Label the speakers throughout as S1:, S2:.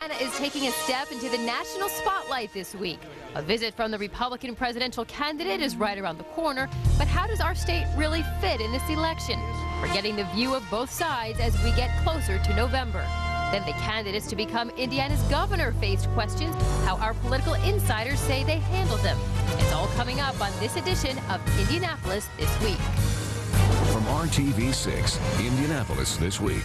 S1: Indiana is taking a step into the national spotlight this week. A visit from the Republican presidential candidate is right around the corner, but how does our state really fit in this election? We're getting the view of both sides as we get closer to November. Then the candidates to become Indiana's governor faced questions how our political insiders say they handled them. It's all coming up on this edition of Indianapolis This Week.
S2: From RTV6, Indianapolis This Week.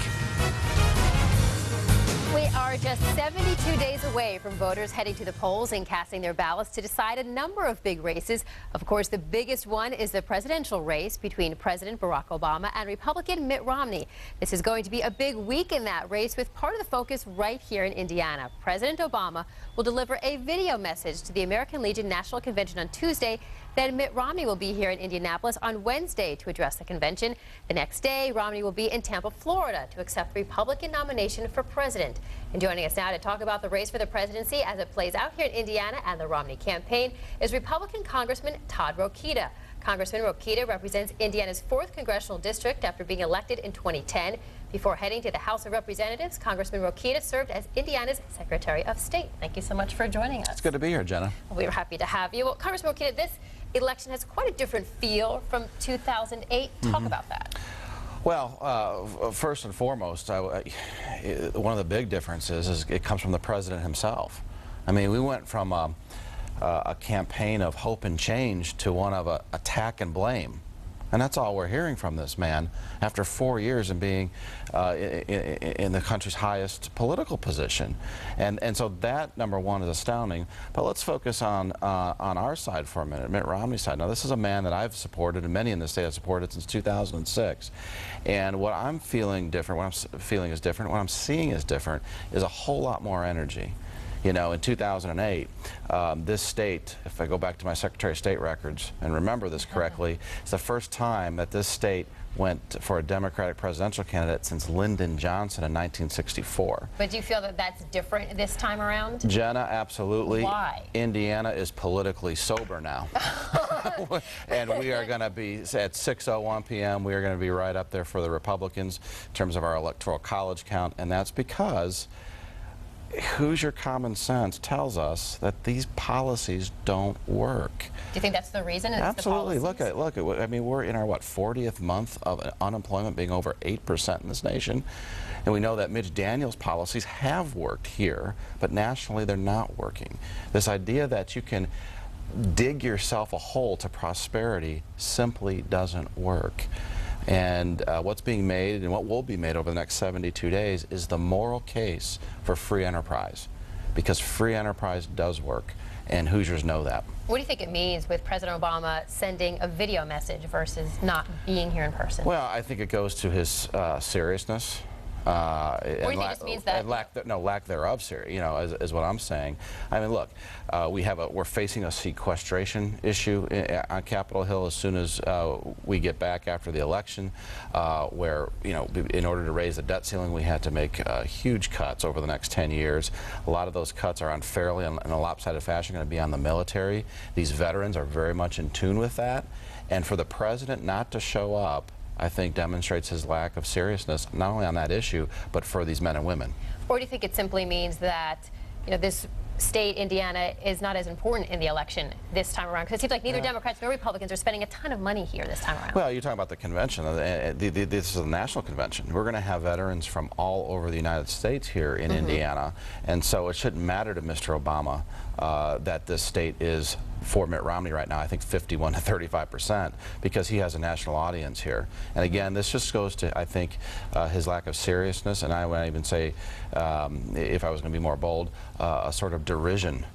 S1: We are just 72 days away from voters heading to the polls and casting their ballots to decide a number of big races. Of course, the biggest one is the presidential race between President Barack Obama and Republican Mitt Romney. This is going to be a big week in that race, with part of the focus right here in Indiana. President Obama will deliver a video message to the American Legion National Convention on Tuesday. Then Mitt Romney will be here in Indianapolis on Wednesday to address the convention. The next day, Romney will be in Tampa, Florida to accept the Republican nomination for president. And joining us now to talk about the race for the presidency as it plays out here in Indiana and the Romney campaign is Republican Congressman Todd Rokita. Congressman Rokita represents Indiana's 4th congressional district after being elected in 2010. Before heading to the House of Representatives, Congressman Rokita served as Indiana's Secretary of State. Thank you so much for joining us.
S3: It's good to be here, Jenna.
S1: Well, we're happy to have you. Well, Congressman Rokita, this election has quite a different feel from 2008. Talk about that.
S3: Well, first and foremost, one of the big differences is it comes from the president himself. I mean, we went from a campaign of hope and change to one of attack and blame. And that's all we're hearing from this man after 4 years and being in the country's highest political position. And so that, number one, is astounding. But let's focus on our side for a minute, Mitt Romney's side. Now, this is a man that I've supported, and many in the state have supported since 2006. And what I'm feeling different, what I'm feeling is different, what I'm seeing is different, is a whole lot more energy. You know, in 2008, this state, if I go back to my Secretary of State records and remember this correctly, it's the first time that this state went for a Democratic presidential candidate since Lyndon Johnson in 1964.
S1: But do you feel that that's different this time around?
S3: Jenna, absolutely.
S1: Why?
S3: Indiana is politically sober now. And we are going to be, at 6:01 p.m., we are going to be right up there for the Republicans in terms of our electoral college count, and that's because Hoosier common sense tells us that these policies don't work. Do
S1: you think that's the reason?
S3: Absolutely. Look at I mean, we're in our 40th month of unemployment being over 8% in this nation, and we know that Mitch Daniels' policies have worked here, but nationally they're not working. This idea that you can dig yourself a hole to prosperity simply doesn't work. And what's being made and what will be made over the next 72 days is the moral case for free enterprise, because free enterprise does work, and Hoosiers know that.
S1: What do you think it means with President Obama sending a video message versus not being here in person?
S3: Well, I think it goes to his seriousness.
S1: What do you think this means that?
S3: Lack thereof, you know, is what I'm saying. I mean, look, we're facing a sequestration issue on Capitol Hill as soon as we get back after the election, where, you know, in order to raise the debt ceiling, we had to make huge cuts over the next 10 years. A lot of those cuts are unfairly, in a lopsided fashion, going to be on the military. These veterans are very much in tune with that. And for the president not to show up, I think, demonstrates his lack of seriousness, not only on that issue, but for these men and women.
S1: Or do you think it simply means that, you know, this state, Indiana, is not as important in the election this time around? Because it seems like neither Democrats nor Republicans are spending a ton of money here this time around.
S3: Well, you're talking about the convention. This is a national convention. We're going to have veterans from all over the United States here in Indiana, and so it shouldn't matter to Mr. Obama that this state is for Mitt Romney right now, I think 51 to 35%, because he has a national audience here. And again, this just goes to, I think, his lack of seriousness, and I would even say, if I was going to be more bold, a sort of derision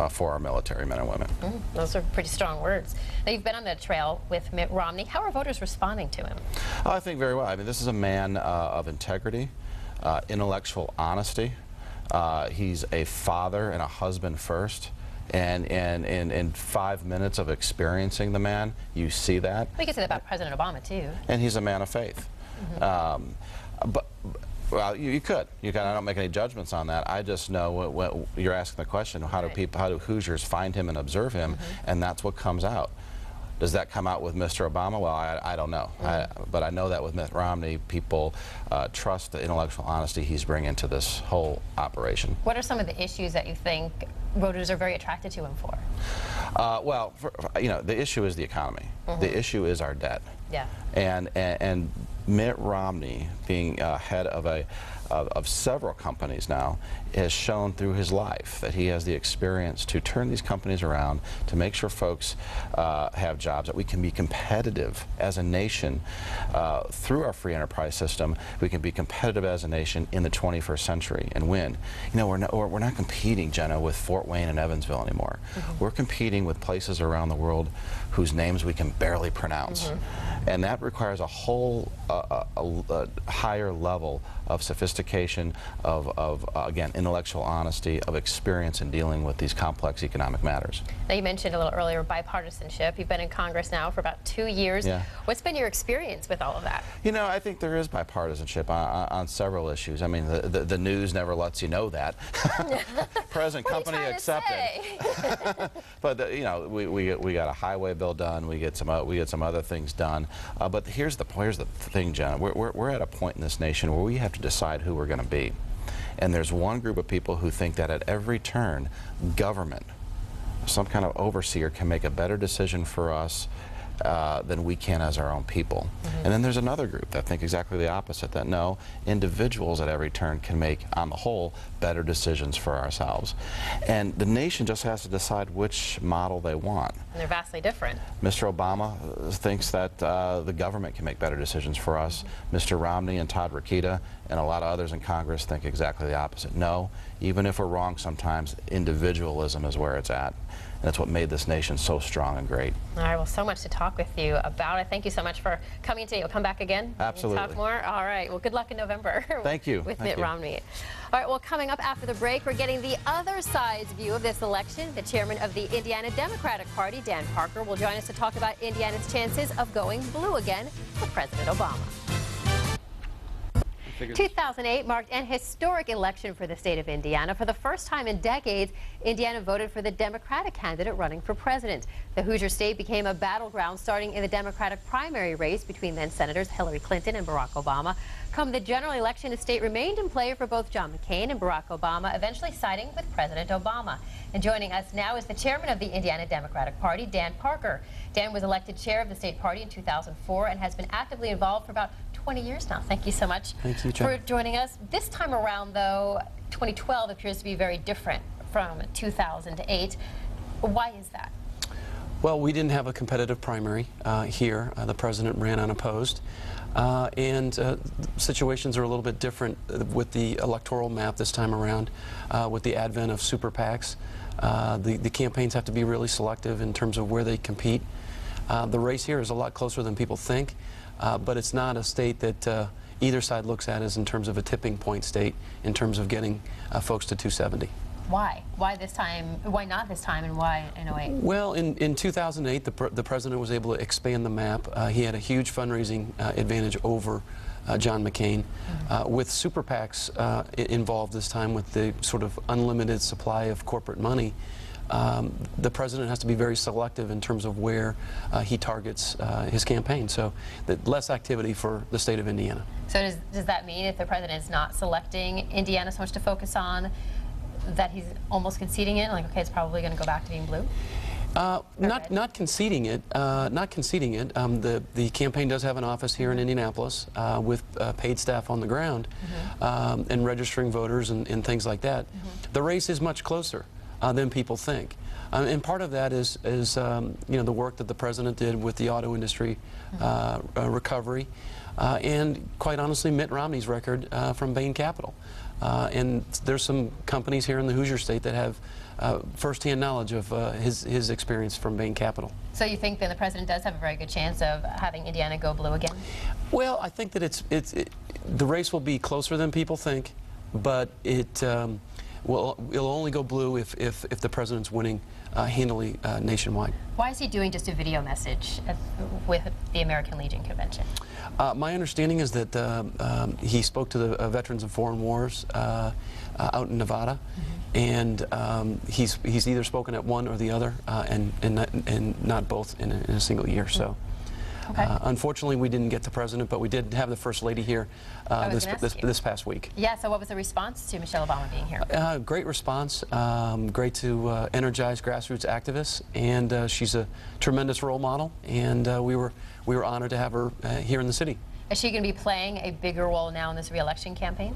S3: for our military men and women.
S1: Those are pretty strong words. Now, you've been on the trail with Mitt Romney. How are voters responding to him?
S3: I think very well. I mean, this is a man of integrity, intellectual honesty. He's a father and a husband first. And in 5 minutes of experiencing the man, you see that.
S1: We can say that about President Obama, too.
S3: And he's a man of faith. Well, you could. I don't make any judgments on that. I just know what you're asking the question, how do Hoosiers find him and observe him, and that's what comes out. Does that come out with Mr. Obama? Well, I don't know. But I know that with Mitt Romney, people trust the intellectual honesty he's bringing to this whole operation.
S1: What are some of the issues that you think voters are very attracted to him for?
S3: Well, you know, the issue is the economy. The issue is our debt.
S1: Yeah.
S3: And Mitt Romney, being head of several companies now, has shown through his life that he has the experience to turn these companies around, to make sure folks have jobs, that we can be competitive as a nation through our free enterprise system. We can be competitive as a nation in the 21st century and win. You know, we're not competing, Jenna, with Fort Wayne and Evansville anymore. We're competing with places around the world whose names we can barely pronounce. And that requires a whole higher level of sophistication, of again, intellectual honesty, of experience in dealing with these complex economic matters.
S1: Now, you mentioned a little earlier bipartisanship. You've been in Congress now for about 2 years.
S3: Yeah.
S1: What's been your experience with all of that?
S3: You know, I think there is bipartisanship on several issues. I mean, the news never lets you know that. Present company accepted. But you know, we got a highway bill done. We get some other things done. But here's the thing, John. We're at a point in this nation where we have to decide who we're going to be. And there's one group of people who think that at every turn, government, some kind of overseer, can make a better decision for us than we can as our own people. And then there's another group that think exactly the opposite, that no, individuals at every turn can make, on the whole, better decisions for ourselves. And the nation just has to decide which model they want.
S1: And they're vastly different.
S3: Mr. Obama thinks that the government can make better decisions for us. Mr. Romney and Todd Rokita and a lot of others in Congress think exactly the opposite. No, even if we're wrong sometimes, individualism is where it's at. And that's what made this nation so strong and great.
S1: All right, well, so much to talk with you about. I thank you so much for coming today. You'll come back again?
S3: Absolutely.
S1: Talk more? All right, well, good luck in November.
S3: Thank you.
S1: With Mitt Romney. All right, well, coming up after the break, we're getting the other side's view of this election. The chairman of the Indiana Democratic Party, Dan Parker, will join us to talk about Indiana's chances of going blue again with President Obama. 2008 marked an historic election for the state of Indiana. For the first time in decades, Indiana voted for the Democratic candidate running for president. The Hoosier State became a battleground, starting in the Democratic primary race between then Senators Hillary Clinton and Barack Obama. Come the general election, the state remained in play for both John McCain and Barack Obama, eventually siding with President Obama. And joining us now is the chairman of the Indiana Democratic Party, Dan Parker. Dan was elected chair of the state party in 2004 and has been actively involved for about 20 years now. Thank you so much for joining us. This time around, though, 2012 appears to be very different from 2008. Why is that?
S4: Well, we didn't have a competitive primary here. The president ran unopposed. And situations are a little bit different with the electoral map this time around. With the advent of super PACs, the campaigns have to be really selective in terms of where they compete. The race here is a lot closer than people think, but it's not a state that either side looks at as in terms of a tipping point state in terms of getting folks to 270.
S1: Why? Why this time? Why not this time, and why in 08?
S4: Well, in 2008, the president was able to expand the map. He had a huge fundraising advantage over John McCain. With super PACs involved this time, with the sort of unlimited supply of corporate money, the president has to be very selective in terms of where he targets his campaign. So less activity for the state of Indiana. So
S1: does that mean if the president is not selecting Indiana so much to focus on, that he's almost conceding it? Like, okay, it's probably going to go back to being blue?
S4: Not conceding it. Not conceding it. The campaign does have an office here in Indianapolis with paid staff on the ground and registering voters and things like that. The race is much closer than people think. And part of that is you know, the work that the president did with the auto industry recovery, and quite honestly, Mitt Romney's record from Bain Capital. And there's some companies here in the Hoosier State that have firsthand knowledge of his experience from Bain Capital. So you think then the president does have a very good chance of having Indiana go blue again? Well, I think that the race will be closer than people think, but it'll only go blue if the president's winning handily nationwide. Why is he doing just a video message with the American Legion Convention? My understanding is that he spoke to the Veterans of Foreign Wars out in Nevada, and he's either spoken at one or the other, and not both in a single year. So.
S1: Okay.
S4: Unfortunately, we didn't get the president, but we did have the First Lady here this past week.
S1: Yeah, so what was the response to Michelle Obama being here?
S4: Great response. Great to energize grassroots activists, and she's a tremendous role model, and we were honored to have her here in the city.
S1: Is she going to be playing a bigger role now in this re-election campaign?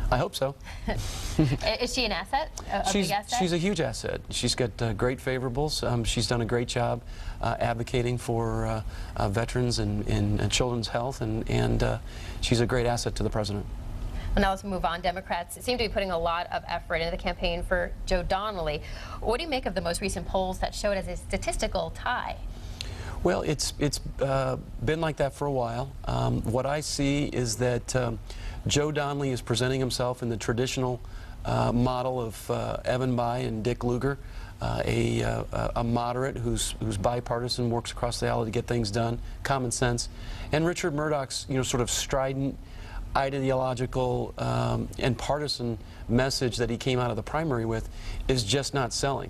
S4: I hope so.
S1: Is she an asset? A big asset?
S4: She's a huge asset. She's got great favorables. She's done a great job advocating for veterans and children's health, and she's a great asset to the president.
S1: Well, now let's move on. Democrats seem to be putting a lot of effort into the campaign for Joe Donnelly. What do you make of the most recent polls that showed as a statistical tie?
S4: Well, it's been like that for a while. What I see is that Joe Donnelly is presenting himself in the traditional model of Evan Bayh and Dick Lugar, a moderate who's bipartisan, works across the aisle to get things done, common sense, and Richard Murdoch's sort of strident, ideological and partisan message that he came out of the primary with is just not selling.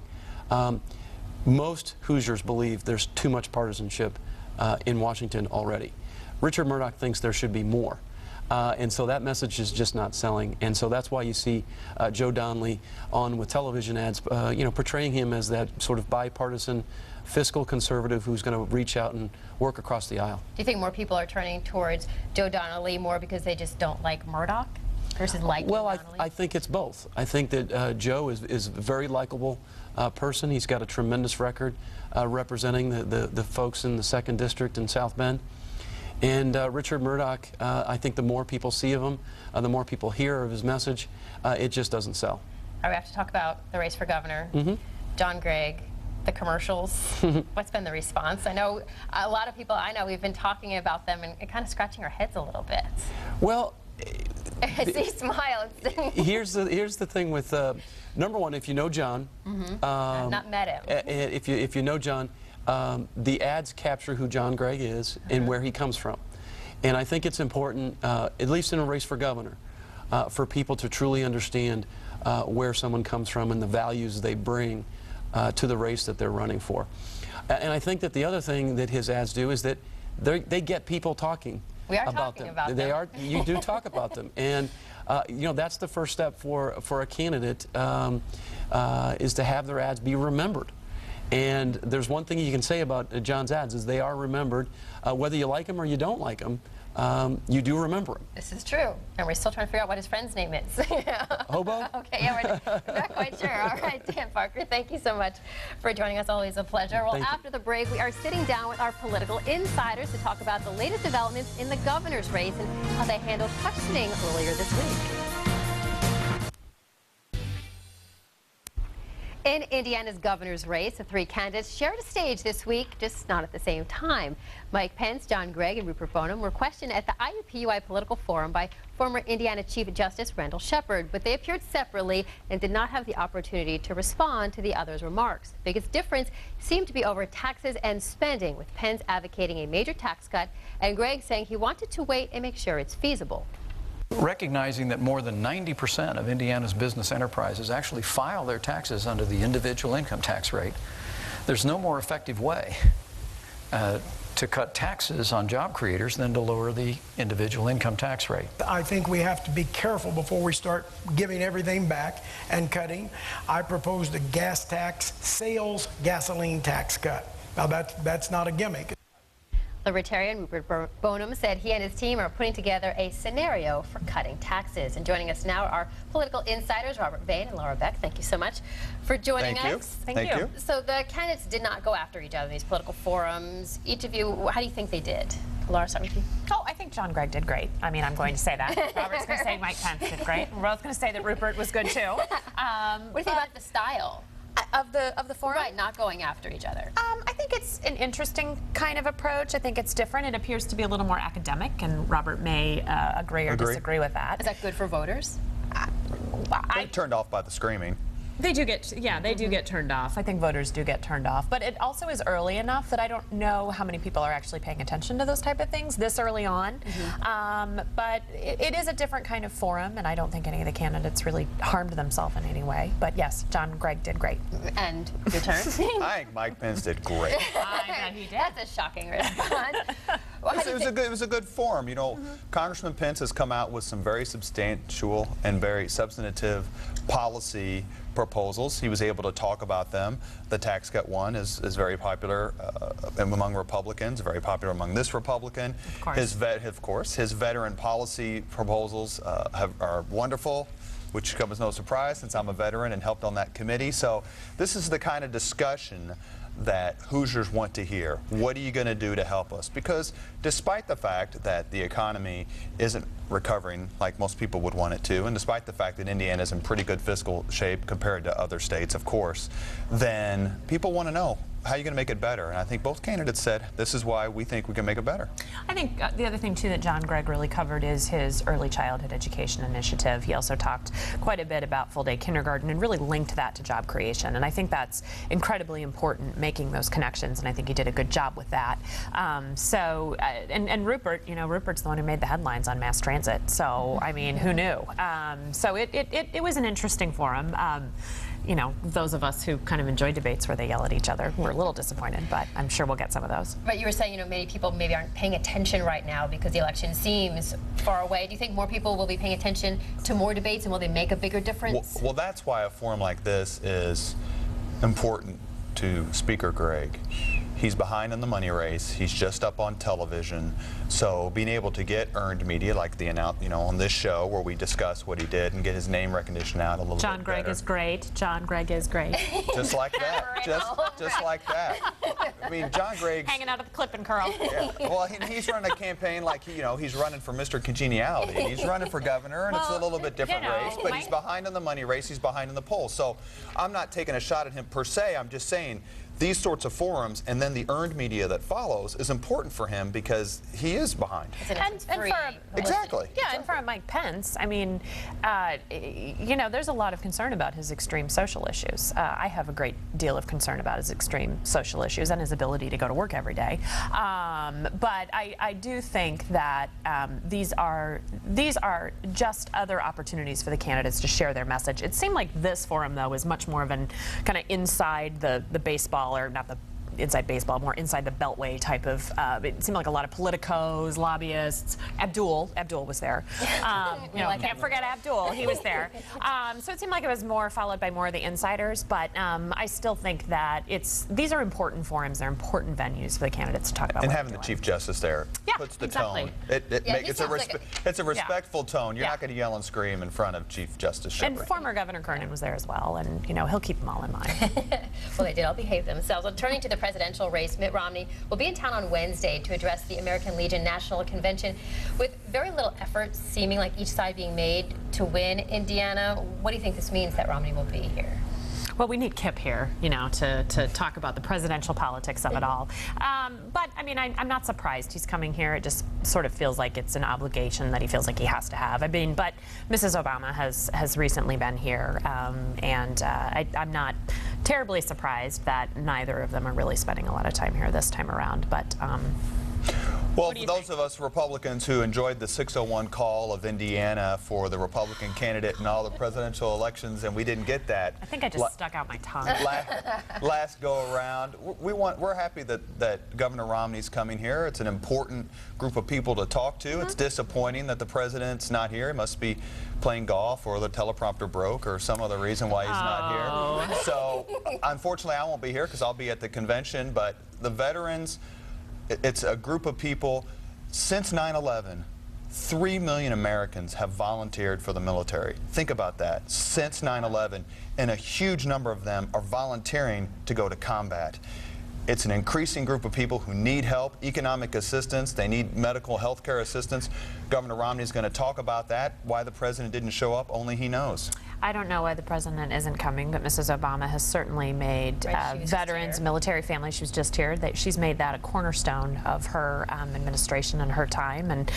S4: Most Hoosiers believe there's too much partisanship in Washington already. Richard Murdoch thinks there should be more. And so that message is just not selling. And so that's why you see Joe Donnelly on with television ads, portraying him as that sort of bipartisan fiscal conservative who's going to reach out and work across the aisle. Do
S1: you think more people are turning towards Joe Donnelly more because they just don't like Murdoch versus like Donnelly?
S4: I think it's both. I think that Joe is a very likable person. He's got a tremendous record representing the folks in the 2nd District in South Bend. And Richard Murdoch, I think the more people see of him, the more people hear of his message, it just doesn't sell.
S1: All right, we have to talk about the race for governor. John Gregg, the commercials. What's been the response? I know a lot of people I know, we've been talking about them and kind of scratching our heads a little bit.
S4: Well,
S1: I see smiles.
S4: here's the thing with number one, if you know John,
S1: I've not met him.
S4: If you know John, the ads capture who John Gregg is and where he comes from, and I think it's important, at least in a race for governor, for people to truly understand where someone comes from and the values they bring to the race that they're running for. And I think that the other thing that his ads do is that they get people talking.
S1: We are
S4: about
S1: talking
S4: them.
S1: about them.
S4: You do talk about them, and that's the first step for a candidate is to have their ads be remembered. And there's one thing you can say about John's ads is they are remembered, whether you like them or you don't like them. You do remember him.
S1: This is true. And we're still trying to figure out what his friend's name is.
S4: Hobo?
S1: Okay, yeah, we're not quite sure. All right, Dan Parker, thank you so much for joining us. Always a pleasure. Well, after the break, we are sitting down with our political insiders to talk about the latest developments in the governor's race and how they handled questioning earlier this week. In Indiana's governor's race, the 3 candidates shared a stage this week, just not at the same time. Mike Pence, John Gregg, and Rupert Boneham were questioned at the IUPUI Political Forum by former Indiana Chief Justice Randall Shepard, but they appeared separately and did not have the opportunity to respond to the others' remarks. The biggest difference seemed to be over taxes and spending, with Pence advocating a major tax cut and Gregg saying he wanted to wait and make sure it's feasible.
S5: Recognizing that more than 90% of Indiana's business enterprises actually file their taxes under the individual income tax rate, there's no more effective way to cut taxes on job creators than to lower the individual income tax rate.
S6: I think we have to be careful before we start giving everything back and cutting. I proposed a gas tax, sales gasoline tax cut. Now that's not a gimmick.
S1: Libertarian Rupert Boneham said he and his team are putting together a scenario for cutting taxes. And joining us now are political insiders Robert Vane and Laura Beck. Thank you so much for joining us.
S7: Thank you.
S1: So the candidates did not go after each other in these political forums. Each of you, how do you think they did? Laura, start with you.
S7: Oh, I think John Gregg did great. I mean, I'm going to say that. Robert's going to say Mike Pence did great. We're both going to say that Rupert was good too.
S1: What do you think about the style
S7: of the forum?
S1: Right, not going after each other.
S7: I think it's an interesting kind of approach. I think it's different. It appears to be a little more academic, and Robert may agree or disagree with that.
S1: Is that good for voters?
S8: They turned off by the screaming.
S7: They do get, yeah, they do get turned off. I think voters do get turned off. But it also is early enough that I don't know how many people are actually paying attention to those type of things this early on. But it is a different kind of forum, and I don't think any of the candidates really harmed themselves in any way. But yes, John Gregg did great.
S1: And your turn?
S8: I think Mike Pence did great.
S7: I bet he did.
S1: That's a shocking response. Well,
S8: It was a good forum. You know, Congressman Pence has come out with some very substantial and very substantive policy proposals. He was able to talk about them. The tax cut one is very popular among Republicans, very popular among this Republican.
S7: Of course.
S8: His veteran policy proposals are wonderful, which comes as no surprise since I'm a veteran and helped on that committee. So this is the kind of discussion that Hoosiers want to hear. What are you going to do to help us? Because despite the fact that the economy isn't recovering like most people would want it to, and despite the fact that Indiana is in pretty good fiscal shape compared to other states, of course, then people want to know, how are you going to make it better? And I think both candidates said, this is why we think we can make it better.
S7: I think the other thing, too, that John Gregg really covered is his early childhood education initiative. He also talked quite a bit about full-day kindergarten and really linked that to job creation. And I think that's incredibly important, making those connections, and I think he did a good job with that. And Rupert, you know, Rupert's the one who made the headlines on mass transit. So, I mean, who knew? So it was an interesting forum. You know, those of us who kind of enjoy debates where they yell at each other, we're a little disappointed, but I'm sure we'll get some of those.
S1: But you were saying, you know, many people maybe aren't paying attention right now because the election seems far away. Do you think more people will be paying attention to more debates, and will they make a bigger difference?
S8: Well, that's why a forum like this is important to Speaker Gregg. He's behind in the money race. He's just up on television. So being able to get earned media like the on this show where we discuss what he did and get his name recognition out a little bit better.
S7: John Gregg is great. John Gregg is great.
S8: Just like that. just like that. I mean, John Gregg's
S7: hanging out at the clip and curl.
S8: Yeah. Well, he's running a campaign like he's running for Mr. Congeniality. He's running for governor, and it's a little bit different race. But he's behind in the money race. He's behind in the polls. So I'm not taking a shot at him per se. I'm just saying these sorts of forums and then the earned media that follows is important for him because he is behind.
S7: Exactly. Yeah, and for Mike Pence, I mean, you know, there's a lot of concern about his extreme social issues. I have a great deal of concern about his extreme social issues and his ability to go to work every day. But I do think that these are just other opportunities for the candidates to share their message. It seemed like this forum, though, was much more of an kind of inside the baseball, or not the inside baseball, more inside the beltway type of, it seemed like a lot of politicos, lobbyists. Abdul was there. You know, can't forget Abdul, he was there. So it seemed like it was more followed by more of the insiders, but I still think that these are important forums, they're important venues for the candidates to talk about.
S8: And having the Chief Justice there puts the tone. It's a respectful tone. You're not going to yell and scream in front of Chief Justice Shepard.
S7: And former Governor Kernan was there as well, and you know, he'll keep them all in mind.
S1: Well, they did all behave themselves. Well, turning to the presidential race, Mitt Romney will be in town on Wednesday to address the American Legion National Convention with very little effort seeming like each side being made to win Indiana. What do you think this means that Romney will be here?
S7: Well, we need Kip here, you know, to talk about the presidential politics of it all. But, I mean, I'm not surprised he's coming here. It just sort of feels like it's an obligation that he feels like he has to have. I mean, but Mrs. Obama has recently been here, and I'm not terribly surprised that neither of them are really spending a lot of time here this time around. But
S8: well, for those of us Republicans who enjoyed the 601 call of Indiana for the Republican candidate in all the presidential elections, and we didn't get that.
S7: I think I just stuck out my tongue.
S8: Last go around, we're happy that Governor Romney's coming here. It's an important group of people to talk to. It's disappointing that the president's not here. He must be playing golf, or the teleprompter broke, or some other reason why he's not here. So unfortunately, I won't be here because I'll be at the convention. But the veterans, it's a group of people. Since 9/11, 3 million Americans have volunteered for the military. Think about that. Since 9/11, and a huge number of them are volunteering to go to combat. It's an increasing group of people who need help, economic assistance. They need medical health care assistance. Governor Romney is going to talk about that. Why the president didn't show up, only he knows.
S7: I don't know why the president isn't coming, but Mrs. Obama has certainly made veterans, military families, she was just here, she's made that a cornerstone of her administration and her time. And,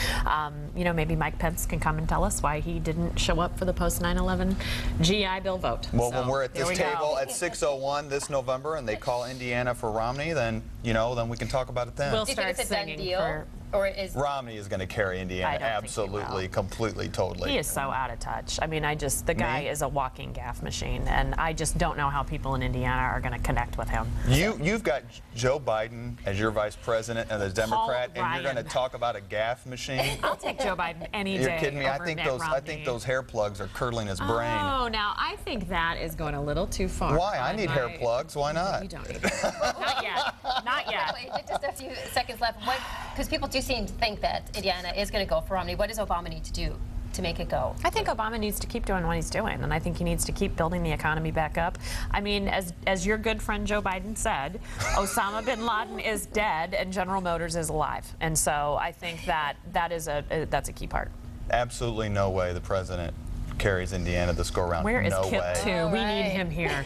S7: you know, maybe Mike Pence can come and tell us why he didn't show up for the post-9/11 GI Bill vote.
S8: Well, when we're at this table at 6:01 this November and they call Indiana for Romney, then, you know, then we can talk about it then.
S7: We'll start singing for...
S1: Or is
S8: Romney is going to carry Indiana absolutely, completely, totally.
S7: He is so out of touch. I mean, the guy is a walking gaffe machine, and I just don't know how people in Indiana are going to connect with him.
S8: You've got Joe Biden as your vice president and a Democrat, and you're going to talk about a gaffe machine?
S7: I'll take Joe Biden any day.
S8: You're kidding me?
S7: Over
S8: I think those hair plugs are curdling his brain.
S7: Oh, now I think that is going a little too far.
S8: Why? I need hair plugs. Why not?
S7: You don't need Not yet. Not yet.
S1: Just a few seconds left. Because people do seem to think that Indiana is going to go for Romney. What does Obama need to do to make it go?
S7: I think Obama needs to keep doing what he's doing, and I think he needs to keep building the economy back up. I mean, as your good friend Joe Biden said, Osama bin Laden is dead and General Motors is alive, and so I think that's a key part.
S8: Absolutely no way the president carries Indiana this go-around.
S7: Where is
S8: no
S7: Kip
S8: way.
S7: 2? We need him here.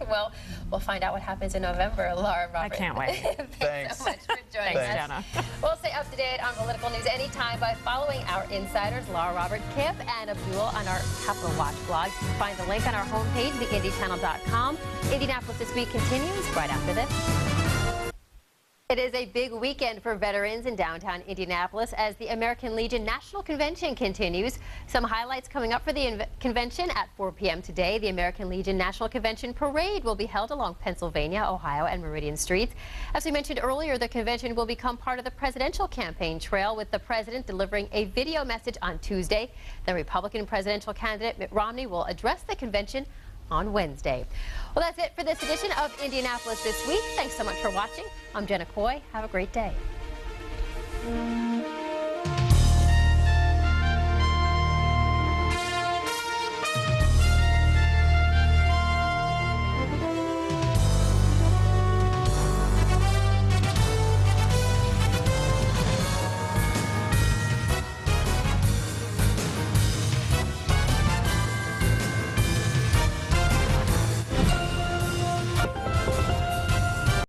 S1: Well, we'll find out what happens in November. Laura, Robert.
S7: I can't wait.
S1: Thanks so much for joining us.
S7: Jenna.
S1: We'll stay up to date on political news anytime by following our insiders, Laura, Robert, Kip, and Abdul on our Capitol Watch blog. Find the link on our homepage, theindychannel.com. Indianapolis This Week continues right after this. It is a big weekend for veterans in downtown Indianapolis as the American Legion National Convention continues. Some highlights coming up for the convention at 4 p.m. today. The American Legion National Convention Parade will be held along Pennsylvania, Ohio, and Meridian Streets. As we mentioned earlier, the convention will become part of the presidential campaign trail, with the president delivering a video message on Tuesday. The Republican presidential candidate Mitt Romney will address the convention on Wednesday. Well, that's it for this edition of Indianapolis This Week. Thanks so much for watching. I'm Jenna Coy. Have a great day.